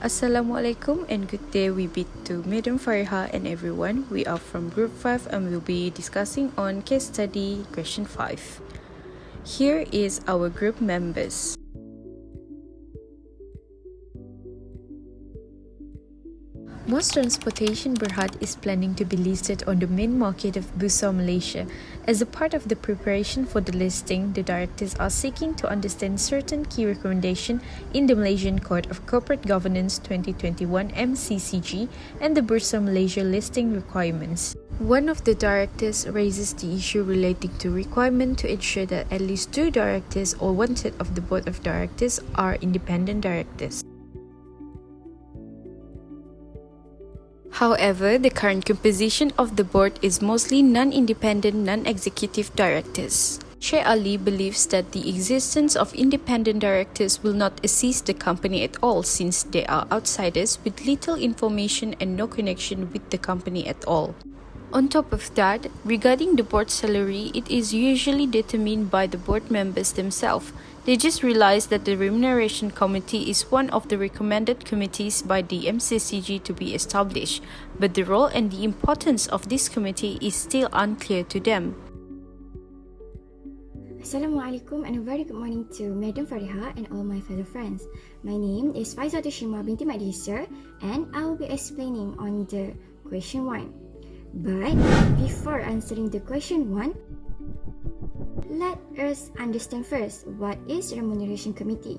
Assalamualaikum and good day. We be to Madam Fariha and everyone. We are from Group 5 and we'll be discussing on case study question 5. Here is our group members. Muaz Transportation Berhad is planning to be listed on the main market of Bursa Malaysia. As a part of the preparation for the listing, the directors are seeking to understand certain key recommendations in the Malaysian Code of Corporate Governance 2021 MCCG and the Bursa Malaysia listing requirements. One of the directors raises the issue relating to requirement to ensure that at least 2 directors or 1/3 of the board of directors are independent directors. However, the current composition of the board is mostly non-independent, non-executive directors. Sheikh Ali believes that the existence of independent directors will not assist the company at all since they are outsiders with little information and no connection with the company at all. On top of that, regarding the board salary, it is usually determined by the board members themselves. They just realized that the remuneration committee is one of the recommended committees by the MCCG to be established, but the role and the importance of this committee is still unclear to them. Assalamualaikum and a very good morning to Madam Fariha and all my fellow friends. My name is Faizatu Shima binti Madisar and I will be explaining on the question 1. But before answering the question 1, let us understand first what is Remuneration Committee.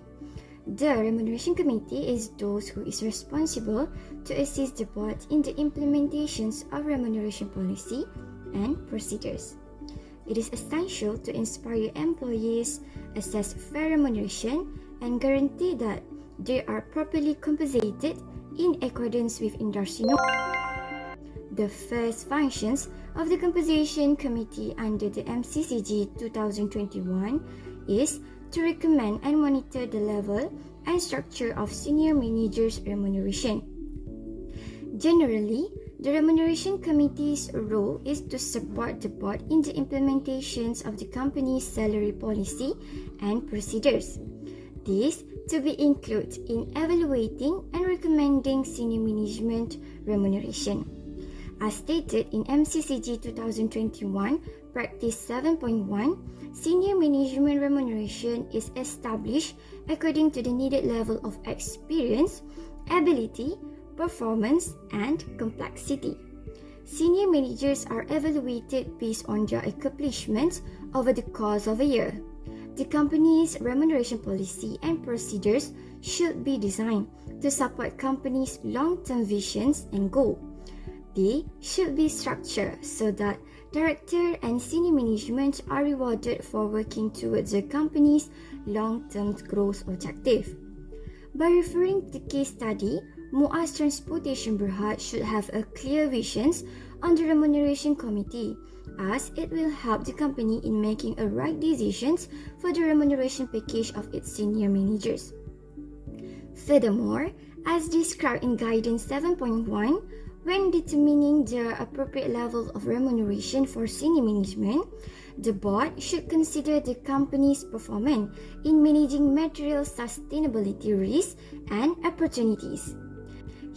The Remuneration Committee is those who is responsible to assist the board in the implementations of remuneration policy and procedures. It is essential to inspire employees, assess fair remuneration, and guarantee that they are properly compensated in accordance with industry norms. The first functions of the Compensation Committee under the MCCG 2021 is to recommend and monitor the level and structure of senior managers' remuneration. Generally, the Remuneration Committee's role is to support the board in the implementations of the company's salary policy and procedures. This to be included in evaluating and recommending senior management remuneration. As stated in MCCG 2021 Practice 7.1, senior management remuneration is established according to the needed level of experience, ability, performance, and complexity. Senior managers are evaluated based on their accomplishments over the course of a year. The company's remuneration policy and procedures should be designed to support company's long-term visions and goals. They should be structured so that director and senior management are rewarded for working towards the company's long-term growth objective. By referring to the case study, Muaz Transportation Berhad should have a clear vision on the remuneration committee, as it will help the company in making a right decisions for the remuneration package of its senior managers. Furthermore, as described in Guidance 7.1, when determining the appropriate level of remuneration for senior management, the board should consider the company's performance in managing material sustainability risks and opportunities.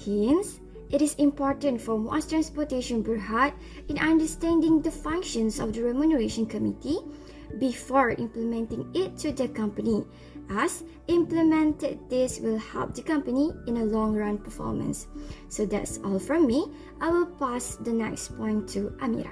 Hence, it is important for Muaz Transportation Berhad in understanding the functions of the Remuneration Committee before implementing it to the company, as implemented this will help the company in a long-run performance. So that's all from me. I will pass the next point to Amira.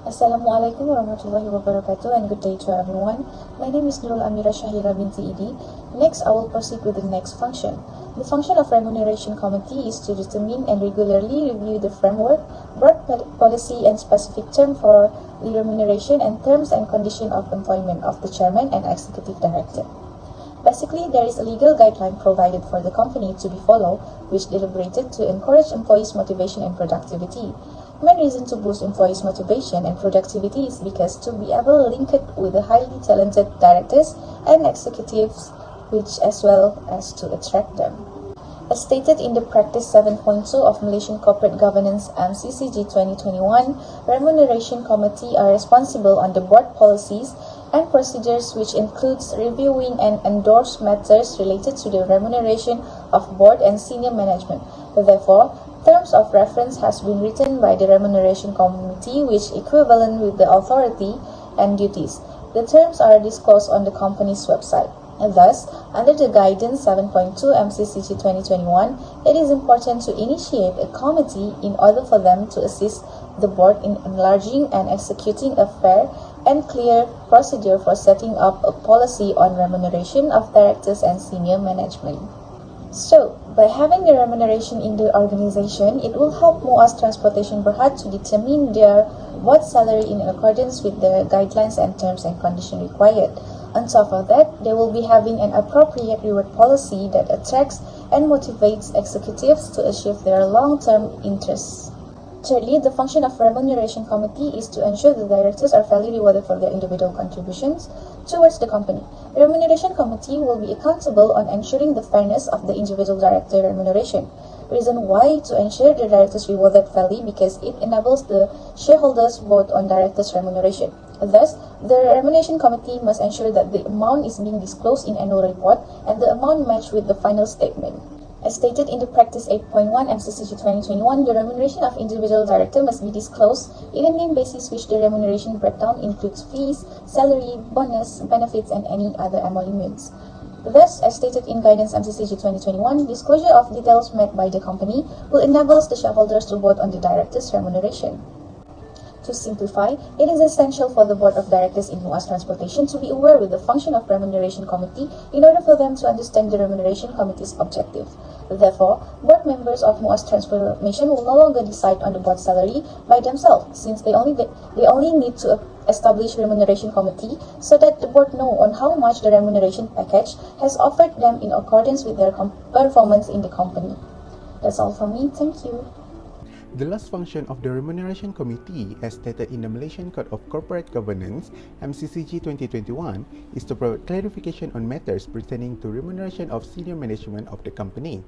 Assalamualaikum warahmatullahi wabarakatuh and good day to everyone. My name is Nurul Amira Shahira binti Idi. Next, I will proceed with the next function. The function of Remuneration Committee is to determine and regularly review the framework, board policy and specific term for the remuneration and terms and condition of employment of the chairman and executive director. Basically, there is a legal guideline provided for the company to be followed, which deliberated to encourage employees' motivation and productivity. Main reason to boost employees' motivation and productivity is because to be able to link it with the highly talented directors and executives, which as well as to attract them. As stated in the Practice 7.2 of Malaysian Corporate Governance MCCG 2021, Remuneration Committee are responsible on the board policies and procedures, which includes reviewing and endorse matters related to the remuneration of board and senior management. Therefore, terms of reference has been written by the Remuneration Committee which equivalent with the authority and duties. The terms are disclosed on the company's website. Thus, under the Guidance 7.2 MCCG 2021, it is important to initiate a committee in order for them to assist the board in enlarging and executing a fair and clear procedure for setting up a policy on remuneration of directors and senior management. So, by having the remuneration in the organization, it will help MUAS Transportation Berhad to determine their board salary in accordance with the guidelines and terms and conditions required. On top of that, they will be having an appropriate reward policy that attracts and motivates executives to achieve their long-term interests. Thirdly, the function of Remuneration Committee is to ensure the directors are fairly rewarded for their individual contributions towards the company. The Remuneration Committee will be accountable on ensuring the fairness of the individual director remuneration. Reason why to ensure the directors rewarded fairly because it enables the shareholders vote on directors' remuneration. Thus, the Remuneration Committee must ensure that the amount is being disclosed in annual report and the amount matched with the final statement. As stated in the Practice 8.1 MCCG 2021, the remuneration of individual director must be disclosed in a name basis which the remuneration breakdown includes fees, salary, bonus, benefits, and any other emoluments. Thus, as stated in Guidance MCCG 2021, disclosure of details made by the company will enable the shareholders to vote on the director's remuneration. To simplify, it is essential for the Board of Directors in MUAS Transportation to be aware with the function of Remuneration Committee in order for them to understand the Remuneration Committee's objective. Therefore, board members of MUAS Transformation will no longer decide on the board salary by themselves, since they only need to establish Remuneration Committee so that the board know on how much the remuneration package has offered them in accordance with their performance in the company. That's all from me. Thank you. The last function of the Remuneration Committee, as stated in the Malaysian Code of Corporate Governance (MCCG 2021), is to provide clarification on matters pertaining to remuneration of senior management of the company.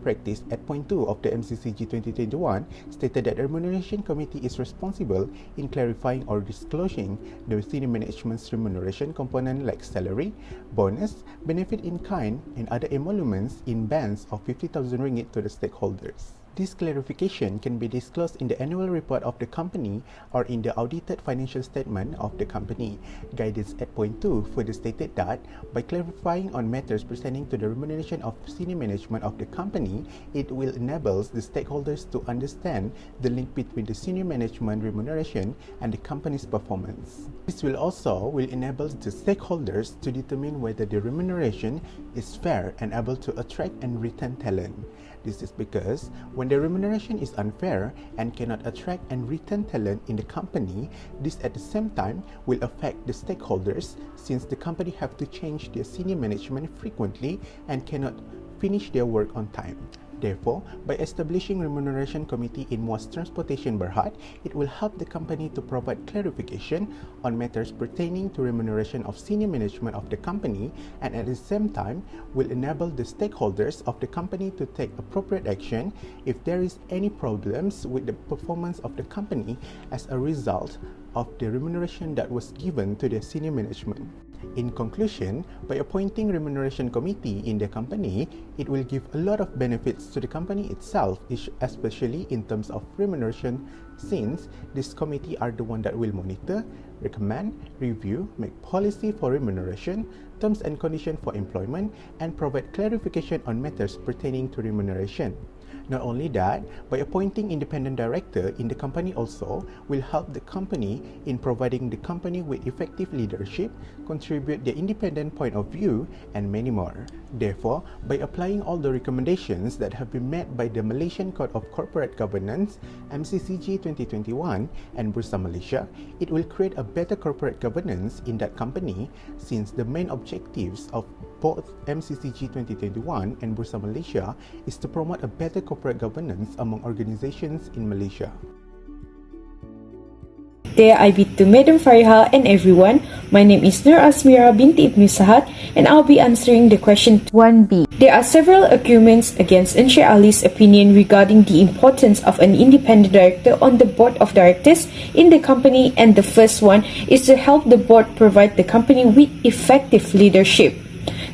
Practice 8.2 of the MCCG 2021 stated that the Remuneration Committee is responsible in clarifying or disclosing the senior management's remuneration component like salary, bonus, benefit in kind, and other emoluments in bands of 50,000 ringgit to the stakeholders. This clarification can be disclosed in the annual report of the company or in the audited financial statement of the company. Guidance 8.2 further stated that by clarifying on matters pertaining to the remuneration of senior management of the company, it will enable the stakeholders to understand the link between the senior management remuneration and the company's performance. This will enable the stakeholders to determine whether the remuneration is fair and able to attract and retain talent. This is because when the remuneration is unfair and cannot attract and retain talent in the company, this at the same time will affect the stakeholders since the company have to change their senior management frequently and cannot finish their work on time. Therefore, by establishing Remuneration Committee in MUAS Transportation Berhad, it will help the company to provide clarification on matters pertaining to remuneration of senior management of the company and at the same time will enable the stakeholders of the company to take appropriate action if there is any problems with the performance of the company as a result of the remuneration that was given to the senior management. In conclusion, by appointing Remuneration Committee in the company, it will give a lot of benefits to the company itself, especially in terms of remuneration, since this committee are the one that will monitor, recommend, review, make policy for remuneration, terms and conditions for employment, and provide clarification on matters pertaining to remuneration. Not only that, by appointing independent director in the company also will help the company in providing the company with effective leadership, contribute their independent point of view, and many more. Therefore, by applying all the recommendations that have been made by the Malaysian Code of Corporate Governance (MCCG 2021) and Bursa Malaysia, it will create a better corporate governance in that company since the main objectives of both MCCG 2021 and Bursa Malaysia is to promote a better corporate governance among organizations in Malaysia. There I bid to Madam Fariha and everyone. My name is Nur Asmira binti Ibn Sahad and I'll be answering the question 1B. There are several arguments against Encik Ali's opinion regarding the importance of an independent director on the board of directors in the company, and the first one is to help the board provide the company with effective leadership.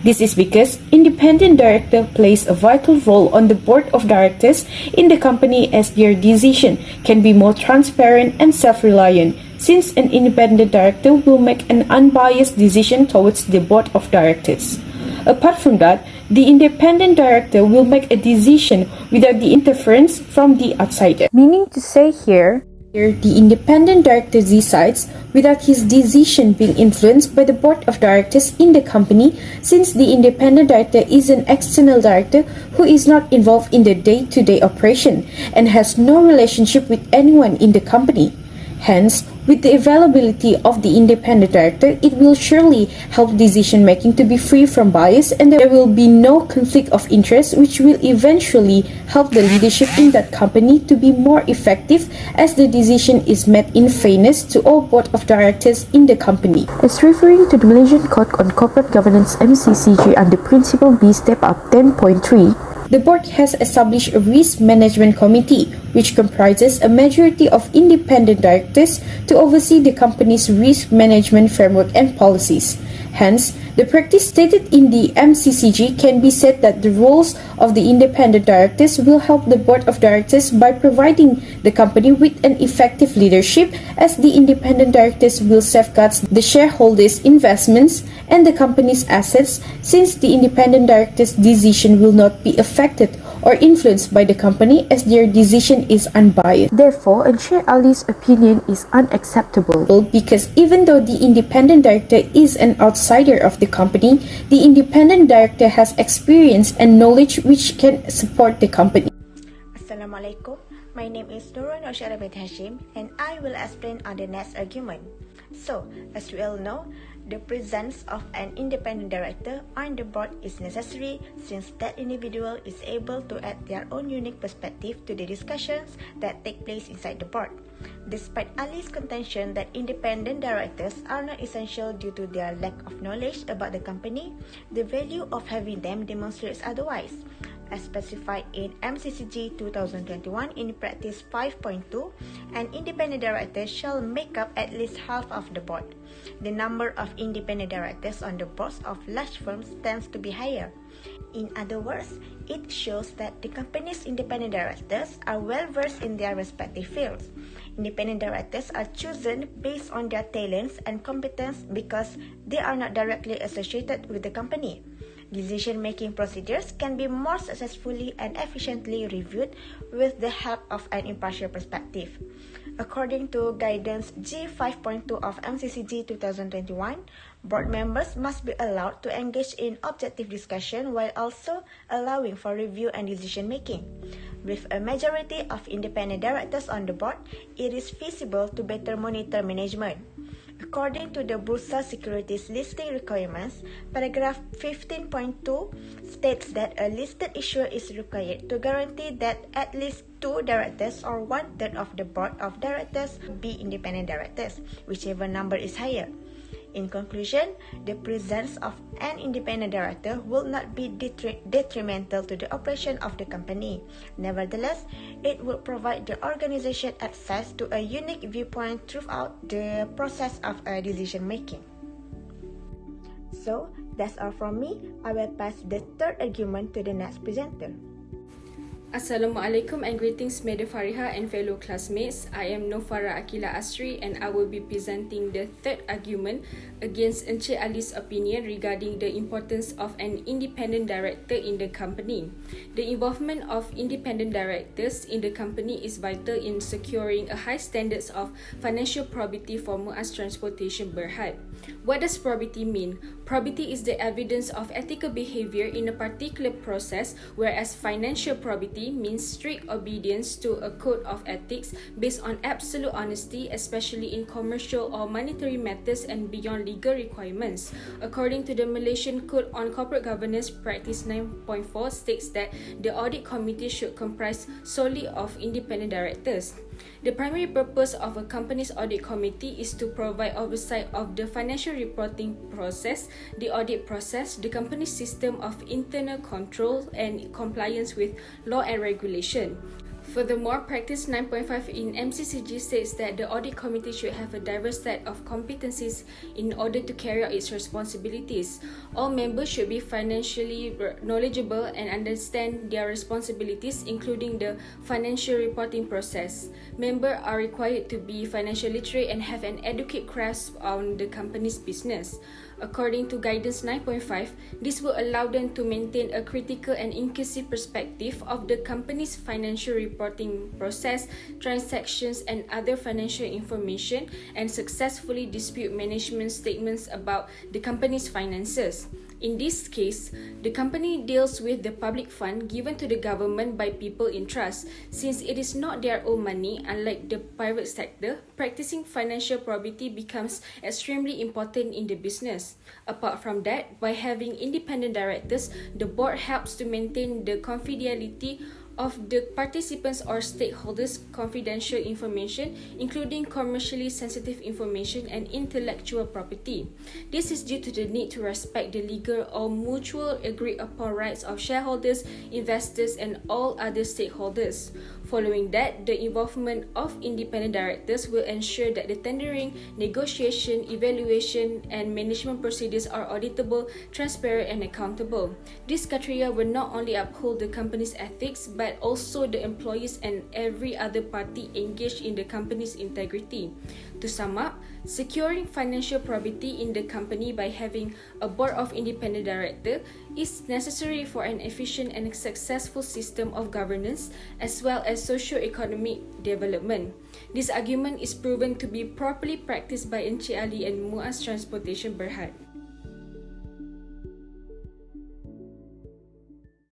This is because independent director plays a vital role on the board of directors in the company as their decision can be more transparent and self-reliant, since an independent director will make an unbiased decision towards the board of directors. Apart from that, the independent director will make a decision without the interference from the outsider. Meaning to say here, the independent director decides without his decision being influenced by the board of directors in the company, since the independent director is an external director who is not involved in the day-to-day operation and has no relationship with anyone in the company. Hence, with the availability of the independent director, it will surely help decision making to be free from bias, and there will be no conflict of interest, which will eventually help the leadership in that company to be more effective, as the decision is made in fairness to all board of directors in the company. As referring to the Malaysian Code on Corporate Governance (MCCG) under Principle B Step Up 10.3, the board has established a risk management committee, which comprises a majority of independent directors to oversee the company's risk management framework and policies. Hence, the practice stated in the MCCG can be said that the roles of the independent directors will help the board of directors by providing the company with an effective leadership, as the independent directors will safeguard the shareholders' investments and the company's assets, since the independent directors' decision will not be affected or influenced by the company, as their decision is unbiased. Therefore, Encik Ali's opinion is unacceptable, because even though the independent director is an outsider of the company, the independent director has experience and knowledge which can support the company. Assalamualaikum. My name is Nurul Noshara bin Hashim, and I will explain on the next argument. So, as we all know, the presence of an independent director on the board is necessary, since that individual is able to add their own unique perspective to the discussions that take place inside the board. Despite Ali's contention that independent directors are not essential due to their lack of knowledge about the company, the value of having them demonstrates otherwise. As specified in MCCG 2021 in Practice 5.2, an independent director shall make up at least half of the board. The number of independent directors on the boards of large firms tends to be higher. In other words, it shows that the company's independent directors are well versed in their respective fields. Independent directors are chosen based on their talents and competence because they are not directly associated with the company. Decision-making procedures can be more successfully and efficiently reviewed with the help of an impartial perspective. According to Guidance G5.2 of MCCG 2021, board members must be allowed to engage in objective discussion while also allowing for review and decision-making. With a majority of independent directors on the board, it is feasible to better monitor management. According to the Bursa Securities listing requirements, paragraph 15.2 states that a listed issuer is required to guarantee that at least 2 directors or 1/3 of the board of directors be independent directors, whichever number is higher. In conclusion, the presence of an independent director will not be detrimental to the operation of the company. Nevertheless, it will provide the organization access to a unique viewpoint throughout the process of decision-making. So, that's all from me. I will pass the third argument to the next presenter. Assalamualaikum and greetings Madam Fariha and fellow classmates. I am Nofara Akila Asri and I will be presenting the third argument against Encik Ali's opinion regarding the importance of an independent director in the company. The involvement of independent directors in the company is vital in securing a high standards of financial probity for Muaz Transportation Berhad. What does probity mean? Probity is the evidence of ethical behavior in a particular process, whereas financial probity means strict obedience to a code of ethics based on absolute honesty, especially in commercial or monetary matters and beyond legal requirements. According to the Malaysian Code on Corporate Governance, Practice 9.4 states that the audit committee should comprise solely of independent directors. The primary purpose of a company's audit committee is to provide oversight of the financial reporting process, the audit process, the company's system of internal control, and compliance with law and regulation. Furthermore, Practice 9.5 in MCCG states that the audit committee should have a diverse set of competencies in order to carry out its responsibilities. All members should be financially knowledgeable and understand their responsibilities, including the financial reporting process. Members are required to be financially literate and have an adequate grasp on the company's business. According to Guidance 9.5, this will allow them to maintain a critical and inclusive perspective of the company's financial reporting process, transactions, and other financial information, and successfully dispute management statements about the company's finances. In this case, the company deals with the public fund given to the government by people in trust. Since it is not their own money, unlike the private sector, practicing financial probity becomes extremely important in the business. Apart from that, by having independent directors, the board helps to maintain the confidentiality of the participants or stakeholders' confidential information, including commercially sensitive information and intellectual property. This is due to the need to respect the legal or mutual agreed upon rights of shareholders, investors, and all other stakeholders. Following that, the involvement of independent directors will ensure that the tendering, negotiation, evaluation, and management procedures are auditable, transparent, and accountable. These criteria will not only uphold the company's ethics, but also the employees and every other party engaged in the company's integrity. To sum up, securing financial probity in the company by having a board of independent directors is necessary for an efficient and successful system of governance as well as socio-economic development. This argument is proven to be properly practiced by Encik Ali and Muaz Transportation Berhad.